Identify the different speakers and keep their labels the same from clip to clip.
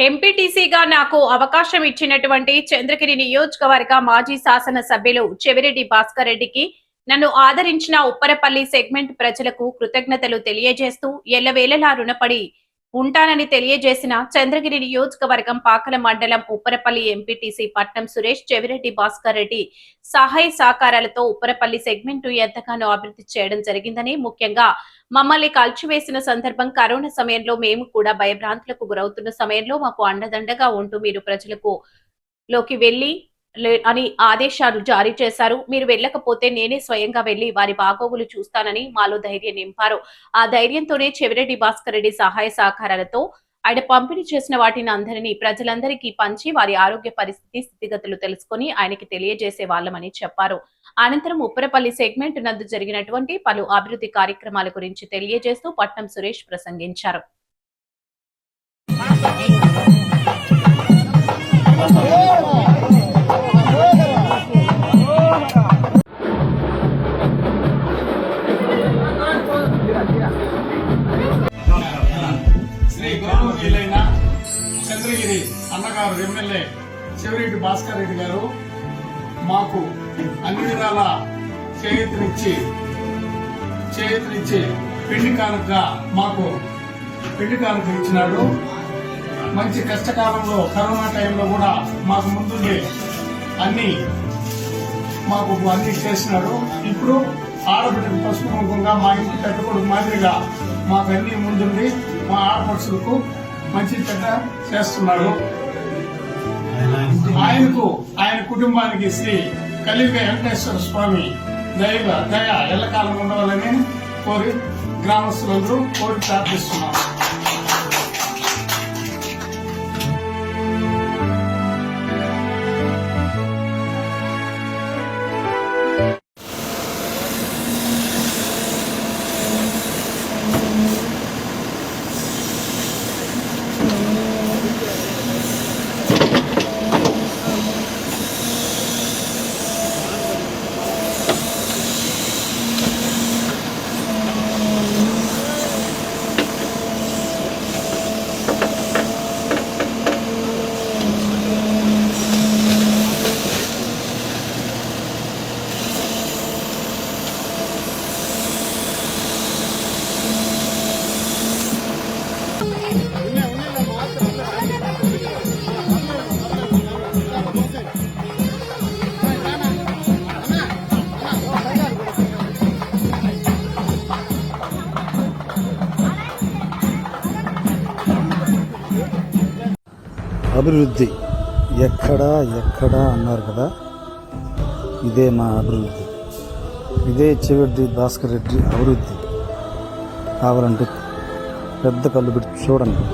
Speaker 1: ఎంపీటీసీగా నాకు అవకాశం ఇచ్చినటువంటి చంద్రగిరి నియోజకవర్గ మాజీ శాసన సభ్యులు చెవిరెడ్డి భాస్కర్ రెడ్డికి నన్ను ఆదరించిన ఉప్పరపల్లి సెగ్మెంట్ ప్రజలకు కృతజ్ఞతలు తెలియజేస్తూ ఎల్లవేళలా రుణపడి ఉంటానని తెలియజేసిన చంద్రగిరి నియోజకవర్గం పాకల మండలం ఉప్పరపల్లి ఎంపీటీసీ పట్నం సురేష్ చెవిరెడ్డి భాస్కర్ రెడ్డి సహాయ సహకారాలతో ఉప్పరపల్లి సెగ్మెంట్ ఎంతగానో అభివృద్ధి చేయడం జరిగిందని, ముఖ్యంగా మమ్మల్ని కాల్చివేసిన సందర్భం కరోనా సమయంలో మేము కూడా భయభ్రాంతులకు గురవుతున్న సమయంలో మాకు అండదండగా ఉంటూ మీరు ప్రజలకు లోకి వెళ్లి అని ఆదేశాలు జారీ చేశారు. మీరు వెళ్ళకపోతే నేనే స్వయంగా వెళ్లి వారి బాగోగులు చూస్తానని మాలో ధైర్యం నింపారు. ఆ ధైర్యంతోనే చెవిరెడ్డి భాస్కర్ రెడ్డి సహాయ సహకారాలతో ఆయన పంపిణీ చేసిన వాటిని అందరినీ ప్రజలందరికీ పంచి వారి ఆరోగ్య పరిస్థితి స్థితిగతులు తెలుసుకుని ఆయనకి తెలియజేసే వాళ్ళమని చెప్పారు. అనంతరం ఉప్పరపల్లి సెగ్మెంట్ నందు జరిగినటువంటి పలు అభివృద్ధి కార్యక్రమాల గురించి తెలియజేస్తూ పట్నం సురేష్ ప్రసంగించారు.
Speaker 2: చంద్రగిరి అన్నగారు ఎమ్మెల్యే చెవిరెడ్డి భాస్కర్ రెడ్డి గారు మాకు అన్ని విధాల చేయూతనిచ్చి పెళ్లి కానుకగా మాకు పెళ్లి కానుక ఇచ్చినాడు. మంచి కష్టకాలంలో కరోనా టైంలో కూడా మాకు ముందుండి మాకు అన్ని చేసినాడు. ఇప్పుడు ఆడబిడ్డకు పసుపు కుంకుమగా మా ఇంటి పెట్టుకోడు మాదిరిగా మాకు అన్ని ముందుండి మా ఆడపడుచులకు మంచి చెడ్డ చేస్తున్నాడు. ఆయన కుటుంబానికి శ్రీ కలియుగ వెంకటేశ్వర స్వామి దయ ఎల్లకాలం ఉండవాలని కోరి గ్రామస్తులందరూ కోరి ప్రార్థిస్తున్నారు.
Speaker 3: అభివృద్ధి ఎక్కడా అన్నారు కదా, ఇదే మా అభివృద్ధి, ఇదే చెవిరెడ్డి భాస్కర్ రెడ్డి అభివృద్ధి. కావాలంటే పెద్ద కళ్ళు పెట్టి చూడండి.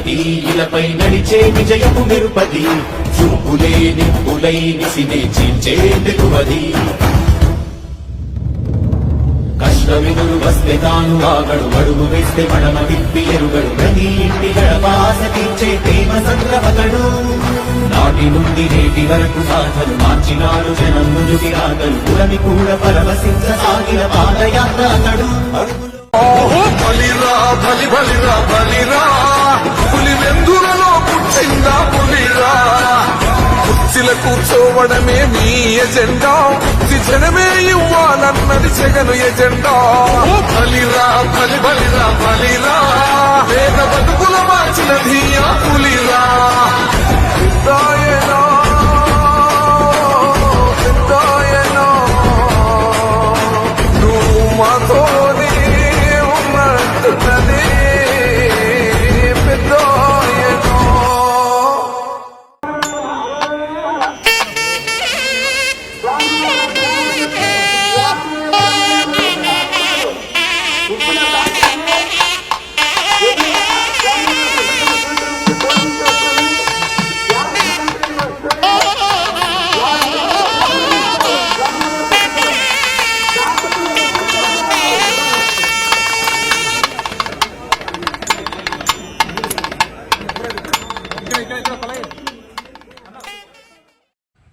Speaker 4: తిరుపతి ఇలపై నడిచే విజయపు నిరుపతి చూపులే నిప్పులై నిసినే చీల్చే తెగువది కష్టమెదురు వస్తే తాను ఆగడు అడుగు వేస్తే మడమ తిప్పి ఎరుగడు ప్రతి ఇంటి గడపాస తీర్చే ప్రేమ సంద్రవతడు నాటి నుండి నేటి వరకు సాధలు మార్చినాడు జనం ముందుకి రాగలు పురమి కూడా పరవశించసాగిన పాదయాత్ర అతడు
Speaker 5: బలిరా బలి బలిరా బలిరా పులి వెందులలో పుట్టిందా పులిరా కుర్చీల కూర్చోవడమే మీ ఎజెండా జనమే ఇవ్వాలన్నది జగను ఎజెండా బలిరా బలి బలిరా బలిరా వేద బతుకుల మార్చినది ఆ పులిరా సిద్ధాయనా సిద్ధాయనా నువ్వు మాతోనే ఉన్నట్టున్నది పెద్దాయనా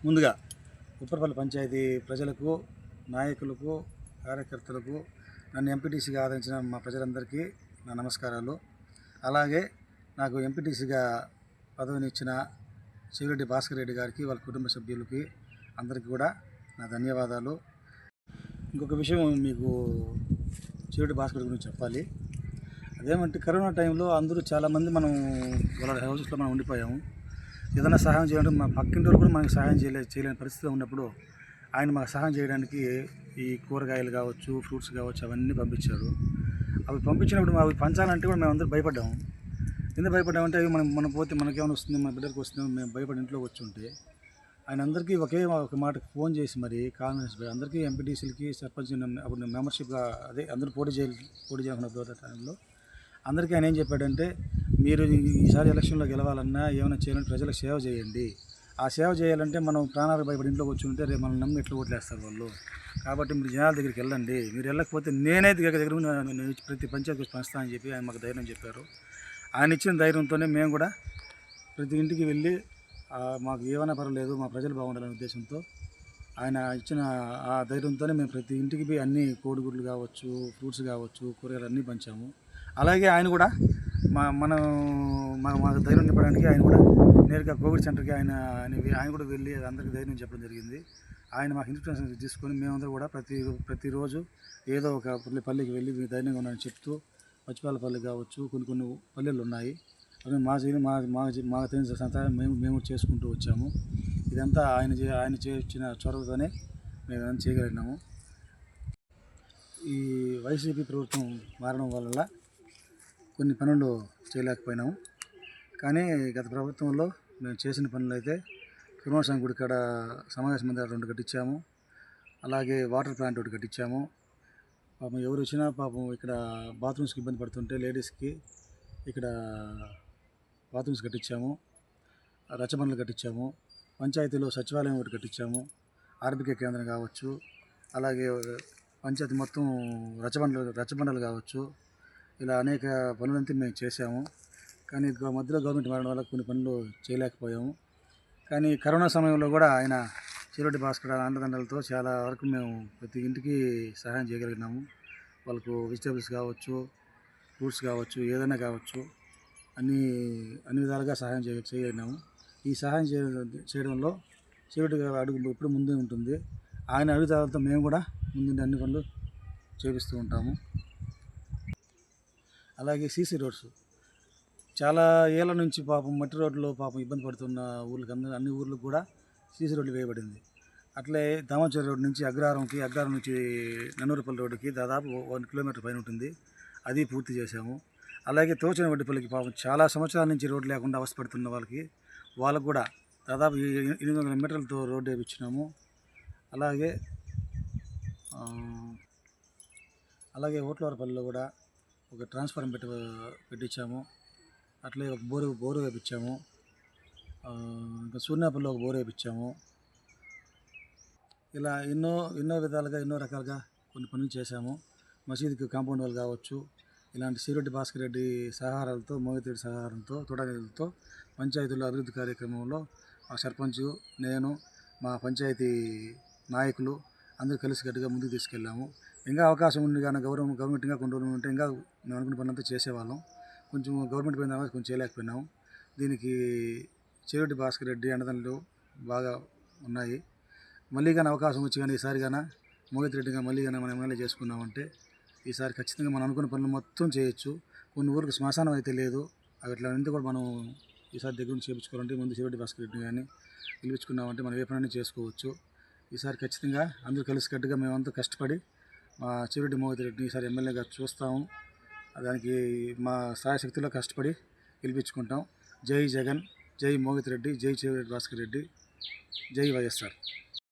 Speaker 3: ముందుగా ఉప్పరపల్లి పంచాయతీ ప్రజలకు, నాయకులకు, కార్యకర్తలకు, నన్ను ఎంపీటీసీగా ఆదరించిన మా ప్రజలందరికీ నా నమస్కారాలు. అలాగే నాకు ఎంపీటీసీగా పదవినిచ్చిన చెవిరెడ్డి భాస్కర్ రెడ్డి గారికి, వాళ్ళ కుటుంబ సభ్యులకి అందరికీ కూడా నా ధన్యవాదాలు. ఇంకొక విషయం మీకు చెవిరెడ్డి భాస్కర్ గురించి చెప్పాలి. అదేమంటే కరోనా టైంలో అందరూ చాలామంది మనం వాళ్ళ హౌసెస్లో మనం ఉండిపోయాము. ఏదైనా సహాయం చేయాలంటే మా పక్కింటి వాళ్ళు కూడా మనకి సహాయం చేయలేని పరిస్థితిలో ఉన్నప్పుడు ఆయన మాకు సహాయం చేయడానికి ఈ కూరగాయలు కావచ్చు, ఫ్రూట్స్ కావచ్చు అవన్నీ పంపించారు. అవి పంపించినప్పుడు అవి పంచాలంటే కూడా మేము అందరూ భయపడ్డాము. ఎందుకు భయపడ్డామంటే అవి మనం పోతే మనకేమైనా వస్తుంది, మన బిడ్డలకు వస్తుంది, మేము భయపడి ఇంట్లో వచ్చి ఉంటే ఆయన అందరికీ ఒక మాటకు ఫోన్ చేసి మరి కాన్ఫరెన్స్ అందరికీ ఎంపీటీసీలకి, సర్పంచ్ అప్పుడు మెంబర్షిప్గా అదే అందరూ పోటీ చేయాలన్నప్పుడు టైంలో అందరికీ ఆయన ఏం చెప్పాడంటే, మీరు ఈసారి ఎలక్షన్లో గెలవాలన్నా ఏమైనా చేయాలంటే ప్రజలకు సేవ చేయండి. ఆ సేవ చేయాలంటే మనం ప్రాణాలకు భయపడి ఇంట్లోకి వచ్చి ఉంటే రేపు మనం నమ్మి ఎట్లా ఓట్లేస్తారు వాళ్ళు. కాబట్టి మీరు జనాల దగ్గరికి వెళ్ళండి. మీరు వెళ్ళకపోతే నేనే దగ్గర ప్రతి పంచాయతీకి పంచుతానని చెప్పి ఆయన మాకు ధైర్యం చెప్పారు. ఆయన ఇచ్చిన ధైర్యంతోనే మేము కూడా ప్రతి ఇంటికి వెళ్ళి మాకు ఏమైనా పర్వాలేదు, మా ప్రజలు బాగుండాలనే ఉద్దేశంతో ఆయన ఇచ్చిన ఆ ధైర్యంతోనే మేము ప్రతి ఇంటికి పోయి అన్ని కోడిగుడ్లు కావచ్చు, ఫ్రూట్స్ కావచ్చు, కూరగాయలు అన్నీ పంచాము. అలాగే ఆయన కూడా మాకు ధైర్యం నింపడానికి ఆయన కూడా నేరుగా కోవిడ్ సెంటర్కి ఆయన కూడా వెళ్ళి అందరికీ ధైర్యం చెప్పడం జరిగింది. ఆయన మాకు ఇన్స్పిరేషన్ తీసుకొని మేమందరూ కూడా ప్రతిరోజు ఏదో ఒక పల్లెకి వెళ్ళి ధైర్యంగా ఉన్నాయని చెప్తూ, పచ్చిపాలపల్లి కావచ్చు, కొన్ని పల్లెలు ఉన్నాయి, అవి మాకు తెలిసిన సంతానం మేము చేసుకుంటూ వచ్చాము. ఇదంతా ఆయన చేసిన చొరవతోనే మేము ఏమైనా చేయగలిగినాము. ఈ వైసీపీ ప్రభుత్వం మారడం వల్ల కొన్ని పనులు చేయలేకపోయినాము. కానీ గత ప్రభుత్వంలో మేము చేసిన పనులు అయితే కుర్మాస్వామి గుడి కాడ సమావేశ మందిరాలు 2 కట్టించాము. అలాగే వాటర్ ప్లాంట్ ఒకటి కట్టించాము. పాపం ఎవరు వచ్చినా పాపం ఇక్కడ బాత్రూమ్స్కి ఇబ్బంది పడుతుంటే లేడీస్కి ఇక్కడ బాత్రూమ్స్ కట్టించాము. రచ్చబండలు కట్టించాము. పంచాయతీలో సచివాలయం ఒకటి కట్టించాము. ఆర్బికే కేంద్రం కావచ్చు, అలాగే పంచాయతీ మొత్తం రచ్చబండలు కావచ్చు, ఇలా అనేక పనులంతా మేము చేశాము. కానీ మధ్యలో గవర్నమెంట్ మారడం వల్ల కొన్ని పనులు చేయలేకపోయాము. కానీ కరోనా సమయంలో కూడా ఆయన చెవిరెడ్డి భాస్కర్ అండదండలతో చాలా వరకు మేము ప్రతి ఇంటికి సహాయం చేయగలిగినాము. వాళ్ళకు వెజిటేబుల్స్ కావచ్చు, ఫ్రూట్స్ కావచ్చు, ఏదైనా కావచ్చు, అన్ని విధాలుగా సహాయం చేయగలిగినాము. ఈ సహాయం చేయడంలో చెవిరెడ్డి గారి అడుగు ఎప్పుడు ముందే ఉంటుంది. ఆయన అడుగుతాలతో మేము కూడా ముందుండి అన్ని పనులు చేపిస్తూ ఉంటాము. అలాగే సీసీ రోడ్స్ చాలా ఏళ్ళ నుంచి పాపం మట్టి రోడ్లు పాపం ఇబ్బంది పడుతున్న ఊళ్ళకి అన్ని ఊర్లకు కూడా సీసీ రోడ్లు వేయబడింది. అట్లే దామచర్ల రోడ్ నుంచి అగ్రహారం నుంచి నన్నూరుపల్లి రోడ్డుకి దాదాపు 1 కిలోమీటర్ పైన ఉంటుంది, అది పూర్తి చేశాము. అలాగే తోచిన వడ్డిపల్లికి పాపం చాలా సంవత్సరాల నుంచి రోడ్డు లేకుండా అవస్థపడుతున్న వాళ్ళకు కూడా దాదాపు 800 మీటర్లతో రోడ్డు వేయించినాము. అలాగే ఓట్లవారిపల్లిలో కూడా ఒక ట్రాన్స్ఫార్మర్ పెట్టించాము. అట్లే ఒక బోరు వేయించాము. ఇంకా సూర్యాపల్లిలో ఒక బోరు వేయించాము. ఇలా ఎన్నో విధాలుగా ఎన్నో రకాలుగా కొన్ని పనులు చేశాము. మసీదుకి కాంపౌండ్ వాళ్ళు కావచ్చు, ఇలాంటి సిరెడ్డి భాస్కర్ రెడ్డి సహకారాలతో, మోహిత్ రెడ్డి సహకారంతో, తోటనిధులతో పంచాయతీలో అభివృద్ధి కార్యక్రమంలో మా సర్పంచ్, నేను, మా పంచాయతీ నాయకులు అందరూ కలిసికట్టుగా ముందుకు తీసుకెళ్ళాము. ఇంకా అవకాశం ఉండి కానీ గవర్నమెంట్ ఇంకా కొన్ని రోజులు ఉంటే ఇంకా మేము అనుకున్న పనులంతా చేసేవాళ్ళం. కొంచెం గవర్నమెంట్ పోయిన తర్వాత కొంచెం చేయలేకపోయినాము. దీనికి సిరెడ్డి భాస్కర్ రెడ్డి అండదండలు బాగా ఉన్నాయి. మళ్ళీ కానీ అవకాశం వచ్చి కానీ ఈసారి కానీ మోహిత్ రెడ్డిగా మళ్ళీ కానీ మనం ఎమ్మెల్యే చేసుకున్నామంటే ఈసారి ఖచ్చితంగా మనం అనుకున్న పనులు మొత్తం చేయొచ్చు. కొన్ని ఊరికి శ్మశానం అయితే లేదు, అవి ఇట్లా అంతా కూడా మనం ఈసారి దగ్గర నుంచి చేయించుకోవాలంటే ముందు సిరెడ్డి భాస్కర్ రెడ్డి కానీ పిలిపించుకున్నామంటే మనం ఏ పని చేసుకోవచ్చు. ఈసారి ఖచ్చితంగా అందరూ కలిసికట్టుగా మేమంతా కష్టపడి మా చిరెడ్డి మోహిత్ రెడ్డిని ఈసారి ఎమ్మెల్యేగా చూస్తాము. దానికి మా సాయశక్తిలో కష్టపడి గెలిపించుకుంటాం. జై జగన్, జై మోహిత్ రెడ్డి, జై చిరెడ్డి భాస్కర్ రెడ్డి, జై వైఎస్ఆర్.